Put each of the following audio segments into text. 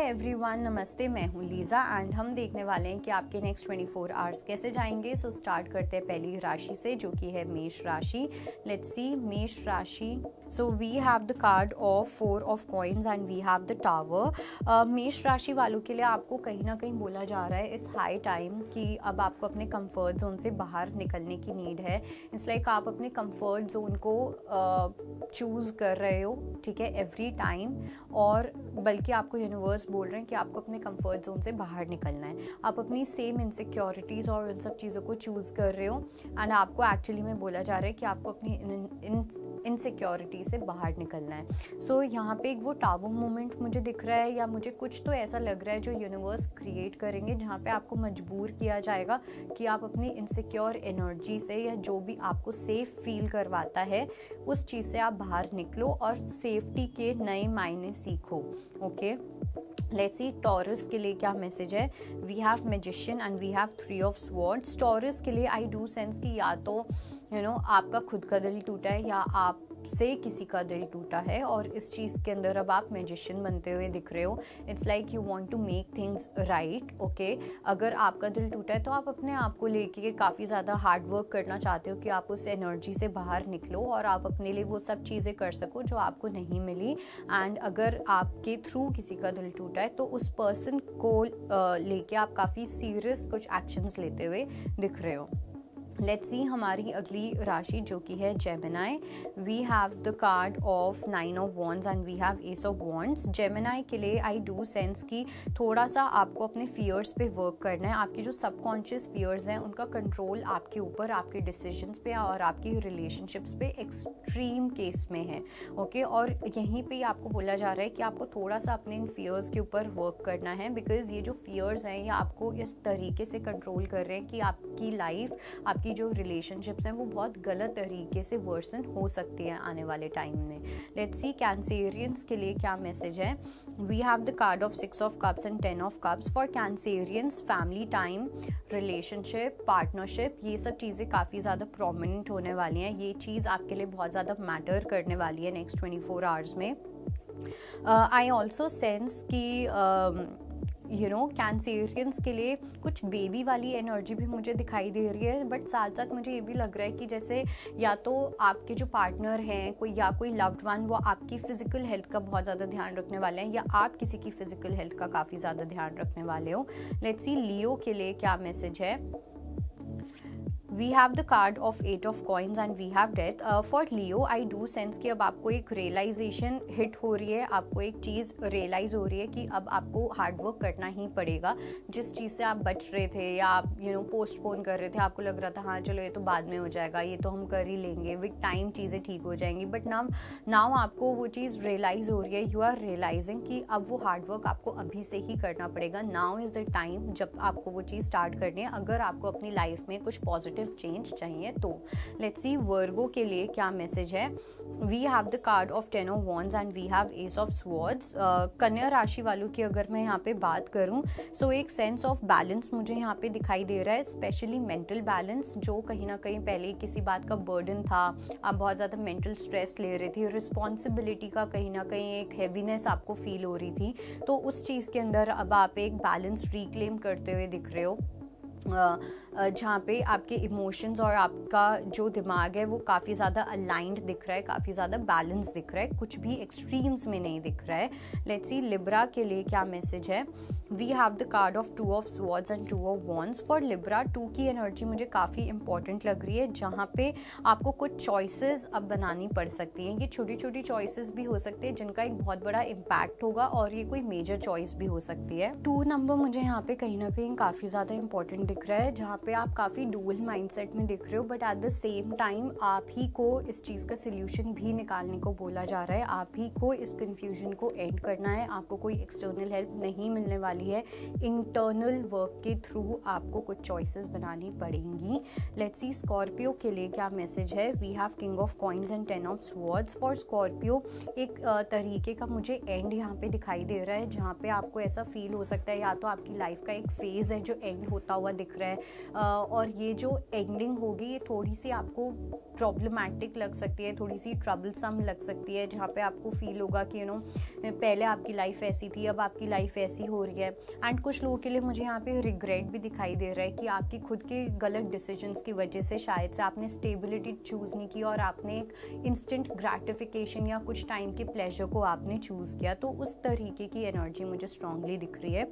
Everyone, नमस्ते। मैं हूँ लीज़ा एंड हम देखने वाले हैं कि आपके नेक्स्ट 24 आवर्स कैसे जाएंगे। सो स्टार्ट करते हैं पहली राशि से, जो कि है मेष राशि। लेट्स सी मेष राशि। So we have the card of 4 of coins and we have the tower. मेष राशि वालों के लिए आपको कहीं ना कहीं बोला जा रहा है इट्स हाई टाइम कि अब आपको अपने कंफर्ट जोन से बाहर निकलने की नीड है। इट्स लाइक आप अपने कंफर्ट जोन को चूज़ कर रहे हो, ठीक है, एवरी टाइम। और बल्कि आपको यूनिवर्स बोल रहे हैं कि आपको अपने कंफर्ट जोन से बाहर निकलना है। आप अपनी सेम इनसिक्योरिटीज़ और उन सब चीज़ों को चूज़ कर रहे हो एंड आपको एक्चुअली में बोला जा रहा है कि आपको अपनी इनसिक्योरिटी से बाहर निकलना है। सो यहाँ पे एक वो टावर मोमेंट मुझे दिख रहा है, या मुझे कुछ तो ऐसा लग रहा है जो यूनिवर्स क्रिएट करेंगे, जहाँ पे आपको मजबूर किया जाएगा कि आप अपनी इनसिक्योर एनर्जी से या जो भी आपको सेफ फील करवाता है उस चीज़ से आप बाहर निकलो और सेफ्टी के नए मायने सीखो। ओके, लेट्स सी टॉरस के लिए क्या मैसेज है। We have magician and we have 3 of swords. Taurus के लिए आई डू सेंस कि या तो आपका खुद का दिल टूटा है या आपसे किसी का दिल टूटा है, और इस चीज़ के अंदर अब आप मैजिशियन बनते हुए दिख रहे हो। It's like you want to make things right. Okay, अगर आपका दिल टूटा है तो आप अपने आप को लेके काफ़ी ज़्यादा हार्ड वर्क करना चाहते हो कि आप उस एनर्जी से बाहर निकलो और आप अपने लिए वो सब चीज़ें कर सको जो आपको नहीं मिली। एंड अगर आपके थ्रू किसी का दिल टूटा है तो उस पर्सन को लेके आप काफ़ी सीरियस कुछ एक्शंस लेते हुए दिख रहे हो। लेट्स सी हमारी अगली राशि, जो कि है Gemini. We have the card of 9 of wands and we have ace of wands. Gemini के लिए आई डू सेंस कि थोड़ा सा आपको अपने फियर्स पे वर्क करना है। आपके जो सबकॉन्शियस फियर्स हैं उनका कंट्रोल आपके ऊपर, आपके डिसीजंस पे और आपकी रिलेशनशिप्स पे एक्सट्रीम केस में है। ओके, और यहीं पे आपको बोला जा रहा है कि आपको थोड़ा सा अपने इन फियर्स के ऊपर वर्क करना है, बिकॉज ये जो फियर्स हैं ये आपको इस तरीके से कंट्रोल कर रहे हैं कि आपकी लाइफ, आपकी जो रिलेशनशिप्स हैं वो बहुत गलत तरीके से वर्सन हो सकती है आने वाले टाइम में। लेट्स सी कैंसेरियंस के लिए क्या मैसेज है। We have the card of 6 of cups and 10 of cups. For Cancerians family time, relationship, partnership, ये सब चीज़ें काफ़ी ज़्यादा प्रोमिनेंट होने वाली हैं। ये चीज़ आपके लिए बहुत ज़्यादा मैटर करने वाली है नेक्स्ट 24 आवर्स में। आई ऑल्सो सेंस कि कैंसेरियंस के लिए कुछ बेबी वाली एनर्जी भी मुझे दिखाई दे रही है, बट साथ साथ मुझे ये भी लग रहा है कि जैसे या तो आपके जो पार्टनर हैं कोई लव्ड वन, वो आपकी फ़िज़िकल हेल्थ का बहुत ज़्यादा ध्यान रखने वाले हैं, या आप किसी की फ़िज़िकल हेल्थ का काफ़ी ज़्यादा ध्यान रखने वाले हो। लेट्स सी लियो के लिए क्या मैसेज है। We have the card of 8 of coins and we have death. For Leo I do sense कि अब आपको एक रियलाइजेशन हिट हो रही है, आपको एक चीज़ रियलाइज़ हो रही है कि अब आपको हार्ड वर्क करना ही पड़ेगा। जिस चीज़ से आप बच रहे थे या आप पोस्टपोन कर रहे थे, आपको लग रहा था हाँ चलो ये तो बाद में हो जाएगा, ये तो हम कर ही लेंगे, विद टाइम चीज़ें ठीक हो जाएंगी, बट नाउ आपको वो चीज़ रियलाइज़ हो रही है। यू आर रियलाइजिंग कि अब वो हार्ड वर्क आपको अभी से ही करना पड़ेगा। नाउ इज़ द टाइम जब आपको वो चीज़ स्टार्ट करनी है, अगर आपको अपनी लाइफ में कुछ पॉजिटिव चेंज चाहिए तो। लेट्स सी वर्गो के लिए क्या मैसेज है। We have the card of 10 of wands and we have ace of swords. कन्या राशि वालों की अगर मैं यहाँ पे बात करूँ, सो एक सेंस ऑफ बैलेंस मुझे यहाँ पे दिखाई दे रहा है, स्पेशली मेंटल बैलेंस, जो कहीं ना कहीं पहले किसी बात का बर्डन था, आप बहुत ज़्यादा मेंटल स्ट्रेस ले रहे थे, रिस्पॉन्सिबिलिटी का कहीं ना कहीं एक हैवीनेस आपको फील हो रही थी, तो उस चीज़ के अंदर अब आप एक बैलेंस रिक्लेम करते हुए दिख रहे हो, जहाँ पे आपके इमोशंस और आपका जो दिमाग है वो काफ़ी ज़्यादा अलाइंड दिख रहा है, काफ़ी ज़्यादा बैलेंस दिख रहा है, कुछ भी एक्सट्रीम्स में नहीं दिख रहा है। लेट्स सी लिब्रा के लिए क्या मैसेज है। We have the card of 2 of swords and 2 of wands. For Libra 2 की एनर्जी मुझे काफ़ी इंपॉर्टेंट लग रही है, जहाँ पे आपको कुछ चॉइसेस अब बनानी पड़ सकती हैं। ये छोटी छोटी चॉइसेस भी हो सकती है जिनका एक बहुत बड़ा इम्पैक्ट होगा, और ये कोई मेजर चॉइस भी हो सकती है। 2 नंबर मुझे यहाँ पे कहीं ना कहीं काफ़ी ज़्यादा इंपॉर्टेंट दिख रहा है, जहाँ पे आप काफ़ी डुअल माइंडसेट में दिख रहे हो, but at the same time आप ही को इस चीज़ का सल्यूशन भी निकालने को बोला जा रहा है। आप ही को इस कन्फ्यूजन को एंड करना है, आपको कोई एक्सटर्नल हेल्प नहीं मिलने वाली वाली है, इंटरनल वर्क के थ्रू आपको कुछ चॉइसेस बनानी पड़ेंगी। लेट्स सी स्कॉर्पियो के लिए क्या मैसेज है। We have king of coins and 10 of swords. For Scorpio एक तरीके का मुझे एंड यहाँ पे दिखाई दे रहा है, जहाँ पे आपको ऐसा फील हो सकता है या तो आपकी लाइफ का एक फेज़ है जो एंड होता हुआ दिख रहा है, और ये जो एंडिंग होगी ये थोड़ी सी आपको प्रॉब्लमैटिक लग सकती है, थोड़ी सी ट्रबलसम लग सकती है, जहाँ पे आपको फील होगा कि पहले आपकी लाइफ ऐसी थी, अब आपकी लाइफ ऐसी हो रही है। एंड कुछ लोगों के लिए मुझे यहाँ पे रिग्रेट भी दिखाई दे रहा है कि आपकी खुद के गलत डिसीजंस की वजह से शायद से आपने स्टेबिलिटी चूज़ नहीं की और आपने एक इंस्टेंट ग्रैटिफिकेशन या कुछ टाइम के प्लेजर को आपने चूज़ किया। तो उस तरीके की एनर्जी मुझे स्ट्रांगली दिख रही है।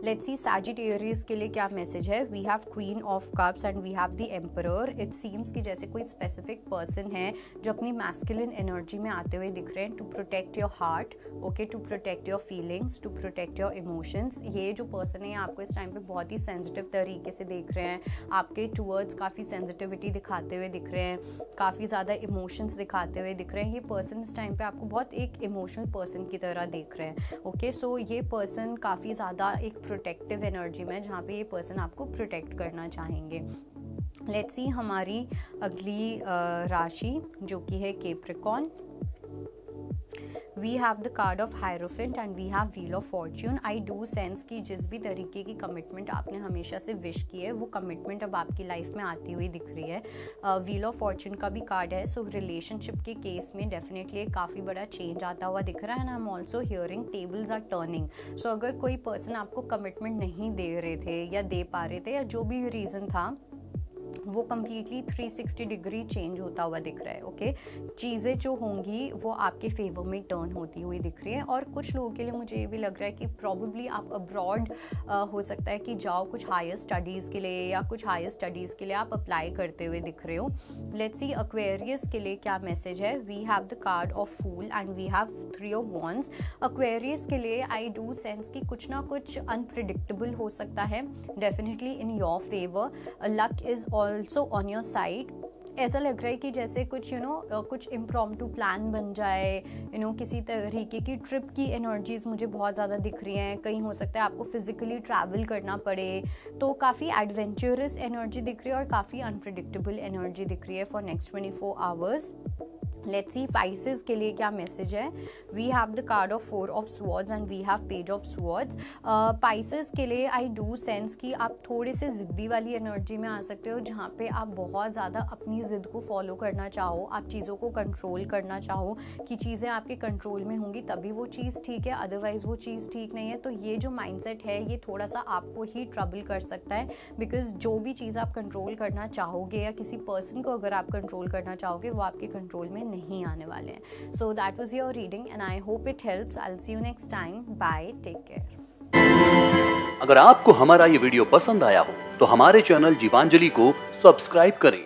लेट्स सी सैजिटेरियस के लिए क्या मैसेज है। We have queen of cups and we have the emperor. It seems कि जैसे कोई स्पेसिफिक पर्सन है जो अपनी मैस्कुलिन एनर्जी में आते हुए दिख रहे हैं, to protect your heart, okay, to protect your feelings, to protect your emotions. ये जो पर्सन है आपको इस टाइम पे बहुत ही सेंसिटिव तरीके से देख रहे हैं, आपके टूवर्ड्स काफ़ी सेंसिटिविटी दिखाते हुए दिख रहे हैं, काफ़ी ज़्यादा इमोशंस दिखाते हुए दिख रहे हैं। ये पर्सन इस टाइम पे आपको बहुत एक इमोशनल पर्सन की तरह देख रहे हैं, ओके। सो ये पर्सन काफ़ी ज़्यादा एक प्रोटेक्टिव एनर्जी में, जहाँ पे ये पर्सन आपको प्रोटेक्ट करना चाहेंगे। लेट्स सी हमारी अगली राशि जो कि है Capricorn. We have the card of hierophant and we have wheel of fortune. I do sense कि जिस भी तरीके की कमिटमेंट आपने हमेशा से विश की है वो कमिटमेंट अब आपकी लाइफ में आती हुई दिख रही है। व्हील ऑफ फॉर्च्यून का भी कार्ड है, सो रिलेशनशिप के केस में डेफिनेटली एक काफ़ी बड़ा चेंज आता हुआ दिख रहा है। And I am also hearing tables are turning. So अगर कोई पर्सन आपको कमिटमेंट नहीं दे रहे थे या दे पा रहे थे या जो भी रीज़न था, वो कम्प्लीटली 360 डिग्री चेंज होता हुआ दिख रहा है, ओके। चीज़ें जो होंगी वो आपके फेवर में टर्न होती हुई दिख रही है। और कुछ लोगों के लिए मुझे ये भी लग रहा है कि प्रॉब्ली आप अब्रॉड हो सकता है कि जाओ कुछ हायर स्टडीज़ के लिए, या कुछ हायर स्टडीज़ के लिए आप अप्लाई करते हुए दिख रहे हो। लेट्स सी एक्वेरियस के लिए क्या मैसेज है। We have the card of fool and we have 3 of wands. Aquarius के लिए आई डू सेंस कि कुछ ना कुछ अनप्रिडिक्टेबल हो सकता है, definitely in your favour. Luck is also on your side. ऐसा लग रहा है कि जैसे कुछ कुछ इम्प्रॉम्प्टू प्लान बन जाए, किसी तरीके की ट्रिप की एनर्जीज मुझे बहुत ज़्यादा दिख रही हैं। कहीं हो सकता है आपको फिजिकली ट्रैवल करना पड़े, तो काफ़ी एडवेंचरस एनर्जी दिख रही है और काफ़ी अनप्रिडिक्टेबल एनर्जी दिख रही है for next 24 hours. Let's see Pisces के लिए क्या मैसेज है। We have the card of 4 of swords and we have page of swords. Pisces के लिए आई डू सेंस कि आप थोड़े से ज़िद्दी वाली एनर्जी में आ सकते हो, जहाँ पे आप बहुत ज़्यादा अपनी ज़िद को फॉलो करना चाहो, आप चीज़ों को कंट्रोल करना चाहो कि चीज़ें आपके कंट्रोल में होंगी तभी वो चीज़ ठीक है, अदरवाइज़ वो चीज़ ठीक नहीं है। तो ये जो माइंडसेट है ये थोड़ा सा आपको ही ट्रबल कर सकता है, बिकॉज जो भी चीज़ आप कंट्रोल करना चाहोगे या किसी पर्सन को अगर आप कंट्रोल करना चाहोगे वो आपके कंट्रोल में नहीं आने वाले हैं। So that was your reading and I hope it helps. I will see you next time. Bye, take care. अगर आपको हमारा ये वीडियो पसंद आया हो तो हमारे चैनल जीवांजलि को सब्सक्राइब करें